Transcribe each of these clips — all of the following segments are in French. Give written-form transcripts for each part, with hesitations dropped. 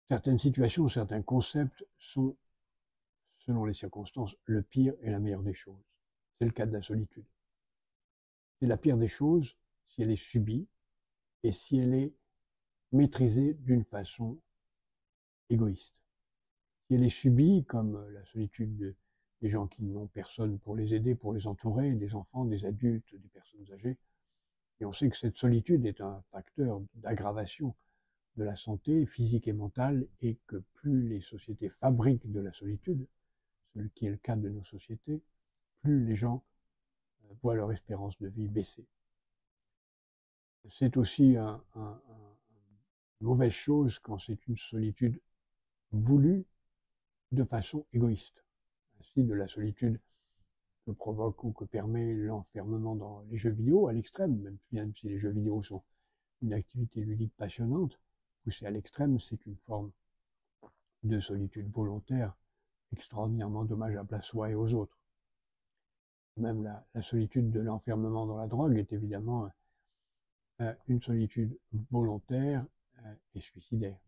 Certaines situations, certains concepts sont, selon les circonstances, le pire et la meilleure des choses. C'est le cas de la solitude. C'est la pire des choses si elle est subie et si elle est maîtrisée d'une façon égoïste. Si elle est subie, comme la solitude des gens qui n'ont personne pour les aider, pour les entourer, des enfants, des adultes, des personnes âgées, et on sait que cette solitude est un facteur d'aggravation de la santé physique et mentale, et que plus les sociétés fabriquent de la solitude, ce qui est le cas de nos sociétés, plus les gens voient leur espérance de vie baisser. C'est aussi une mauvaise chose quand c'est une solitude voulue de façon égoïste. Ainsi, de la solitude que provoque ou que permet l'enfermement dans les jeux vidéo à l'extrême, même si les jeux vidéo sont une activité ludique passionnante, poussée à l'extrême, c'est une forme de solitude volontaire extraordinairement dommageable à soi et aux autres. Même la solitude de l'enfermement dans la drogue est évidemment une solitude volontaire et suicidaire.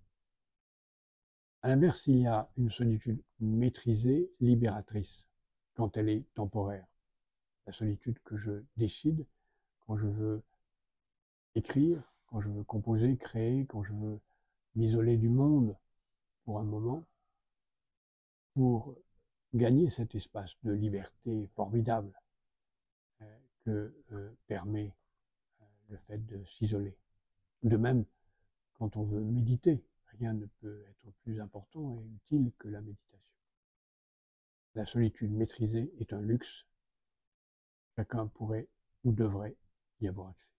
À l'inverse, il y a une solitude maîtrisée, libératrice, quand elle est temporaire. La solitude que je décide quand je veux écrire, quand je veux composer, créer, quand je veux m'isoler du monde pour un moment, pour gagner cet espace de liberté formidable que permet le fait de s'isoler. De même, quand on veut méditer, rien ne peut être plus important et utile que la méditation. La solitude maîtrisée est un luxe. Chacun pourrait ou devrait y avoir accès.